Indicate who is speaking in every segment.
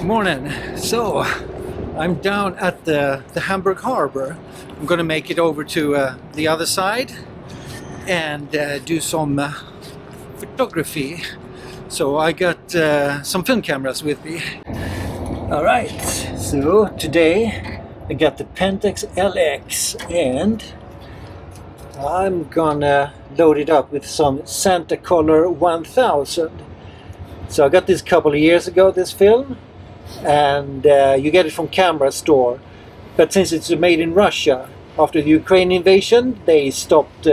Speaker 1: Morning. So I'm down at the Hamburg harbor. I'm gonna make it over to the other side and do some photography. So I got some film cameras with me. Alright, so today I got the Pentax LX and I'm gonna load it up with some Santa Color 1000. So I got this a couple of years ago, this film, and you get it from Camera Store. But since it's made in Russia, after the Ukraine invasion, they stopped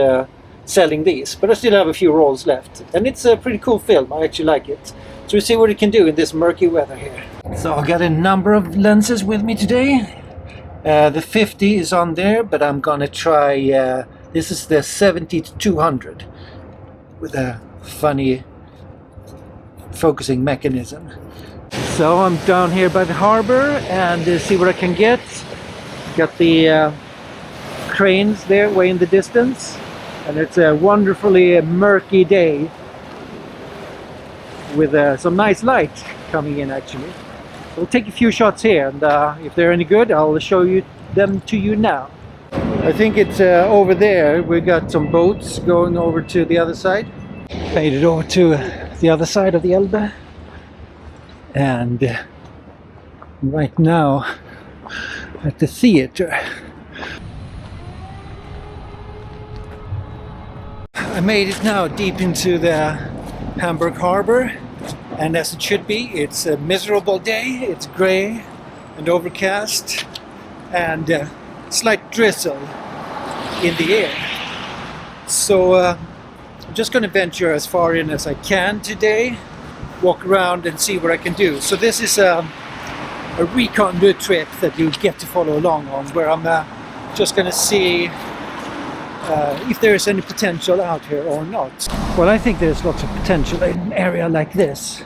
Speaker 1: selling these. But I still have a few rolls left. And it's a pretty cool film, I actually like it. So we see what it can do in this murky weather here. So I got a number of lenses with me today. The 50 is on there, but I'm gonna try, this is the 70-200 with a funny focusing mechanism. So I'm down here by the harbor and see what I can get. Got the cranes there way in the distance, and it's a wonderfully murky day with some nice light coming in actually. So we'll take a few shots here, and if they're any good I'll show you them to you now. I think it's over there. We got some boats going over to the other side. Made it over to the other side of the Elbe, and right now at the theater. I made it now deep into the Hamburg harbor, and as it should be, it's a miserable day. It's gray and overcast and slight drizzle in the air. So I'm just going to venture as far in as I can today, walk around and see what I can do. So this is a recon trip that you get to follow along on, where I'm just going to see if there is any potential out here or not. Well, I think there's lots of potential in an area like this.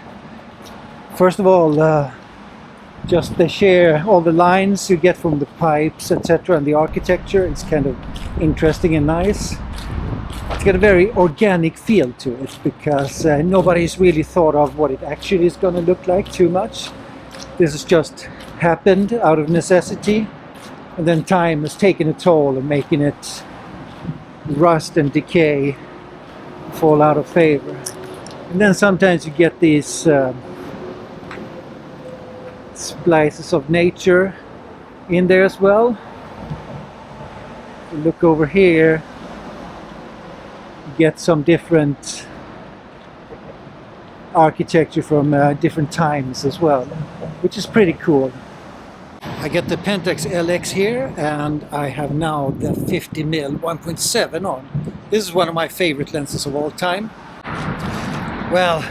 Speaker 1: First of all, just the sheer, all the lines you get from the pipes, etc., and the architecture, it's kind of interesting and nice. It's got a very organic feel to it, because nobody's really thought of what it actually is going to look like too much. This has just happened out of necessity, and then time has taken a toll of making it rust and decay, fall out of favor. And then sometimes you get these splices of nature in there as well. You look over here, get some different architecture from different times as well, which is pretty cool. I get the Pentax LX here, and I have now the 50mm 1.7 on. This is one of my favorite lenses of all time. Well,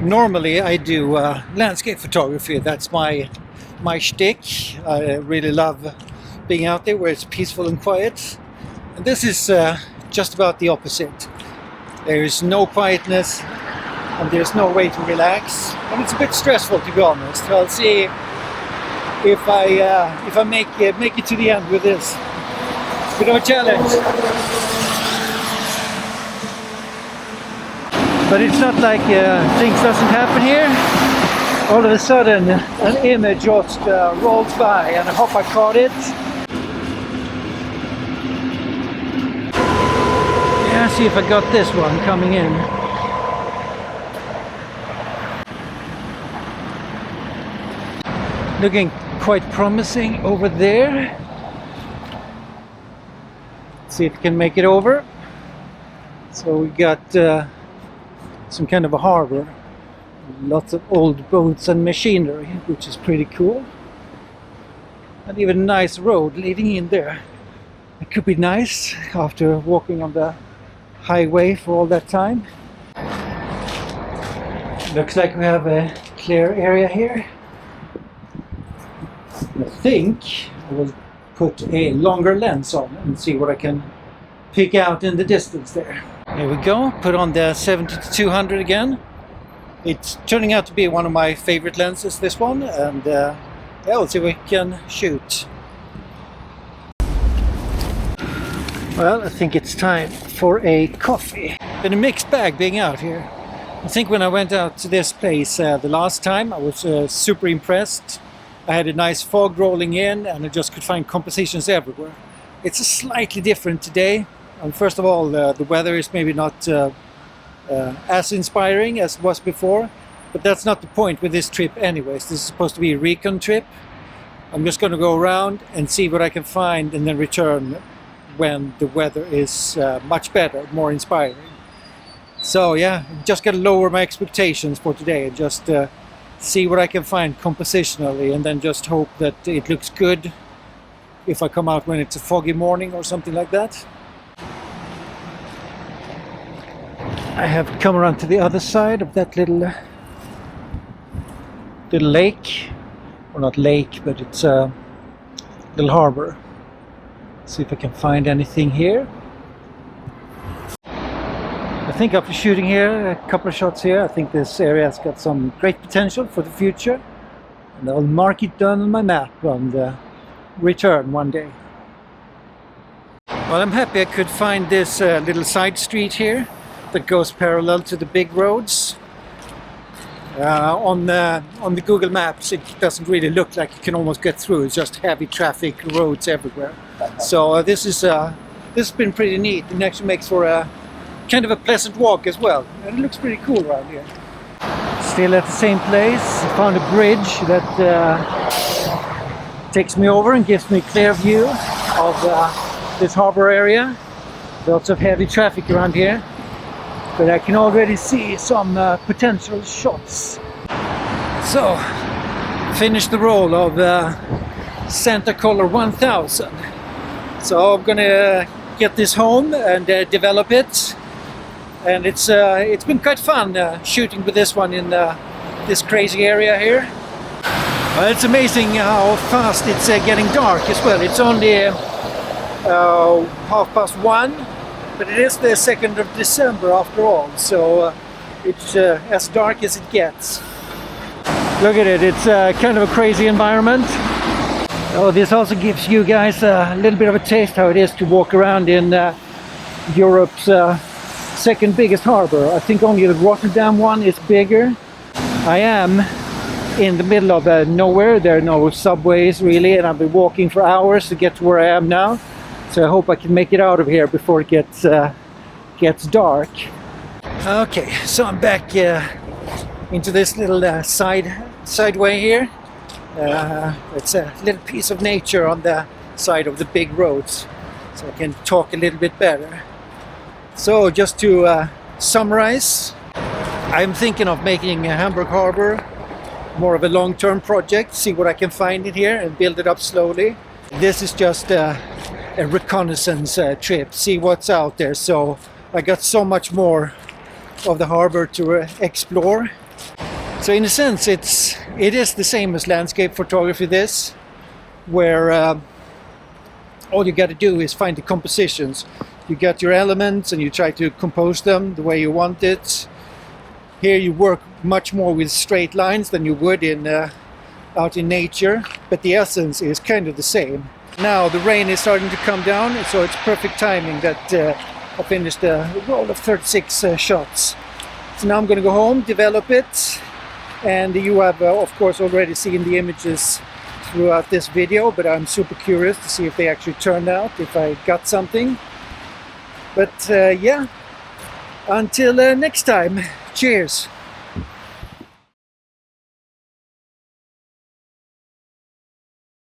Speaker 1: normally I do landscape photography. That's my shtick. I really love being out there where it's peaceful and quiet. And this is just about the opposite. There is no quietness and there's no way to relax, and it's a bit stressful, to be honest. I'll see if I make it to the end with this. It's a bit of a challenge, but it's not like things doesn't happen here. All of a sudden an image just rolls by and I hope I caught it. See if I got this one coming in. Looking quite promising over there. See if we can make it over. So we got some kind of a harbor. Lots of old boats and machinery, which is pretty cool. And even a nice road leading in there. It could be nice after walking on the highway for all that time. Looks like we have a clear area here. I think I will put a longer lens on and see what I can pick out in the distance there. Here we go, put on the 70-200 again. It's turning out to be one of my favorite lenses, this one, and yeah, we'll see what we can shoot. Well, I think it's time for a coffee. Been a mixed bag being out here. I think when I went out to this place the last time, I was super impressed. I had a nice fog rolling in and I just could find compositions everywhere. It's slightly different today. First of all, the weather is maybe not as inspiring as it was before, but that's not the point with this trip anyways. This is supposed to be a recon trip. I'm just going to go around and see what I can find and then return when the weather is much better, more inspiring. So yeah, just gotta lower my expectations for today and just see what I can find compositionally, and then just hope that it looks good if I come out when it's a foggy morning or something like that. I have come around to the other side of that little lake, or not lake, but it's a little harbor. See if I can find anything here. I think after shooting here, a couple of shots here, I think this area has got some great potential for the future. And I'll mark it down on my map and return one day. Well, I'm happy I could find this little side street here that goes parallel to the big roads. On the Google Maps, it doesn't really look like you can almost get through. It's just heavy traffic roads everywhere. So this has been pretty neat, and actually makes for a kind of a pleasant walk as well. And it looks pretty cool around here. Still at the same place. I found a bridge that takes me over and gives me a clear view of this harbor area. Lots of heavy traffic around here, but I can already see some potential shots. So, finished the roll of Santa Color 1000. So I'm gonna get this home and develop it. And it's been quite fun shooting with this one in this crazy area here. It's amazing how fast it's getting dark as well. It's only 1:30, but it is the 2nd of December after all, so it's as dark as it gets. Look at it, it's kind of a crazy environment. Oh, this also gives you guys a little bit of a taste how it is to walk around in Europe's second biggest harbor. I think only the Rotterdam one is bigger. I am in the middle of nowhere. There are no subways really, and I've been walking for hours to get to where I am now. So I hope I can make it out of here before it gets dark. Okay, so I'm back into this little sideway here. It's a little piece of nature on the side of the big roads, so I can talk a little bit better. So just to summarize, I'm thinking of making Hamburg Harbor more of a long-term project, see what I can find in here and build it up slowly. This is just a reconnaissance trip, see what's out there. So I got so much more of the harbor to explore. So in a sense, it is the same as landscape photography, this, where all you got to do is find the compositions. You got your elements and you try to compose them the way you want it. Here you work much more with straight lines than you would out in nature, but the essence is kind of the same. Now the rain is starting to come down, so it's perfect timing that I finished a roll of 36 shots. So now I'm going to go home, develop it, and you have of course already seen the images throughout this video, but I'm super curious to see if they actually turned out, if I got something. But yeah, until next time, cheers!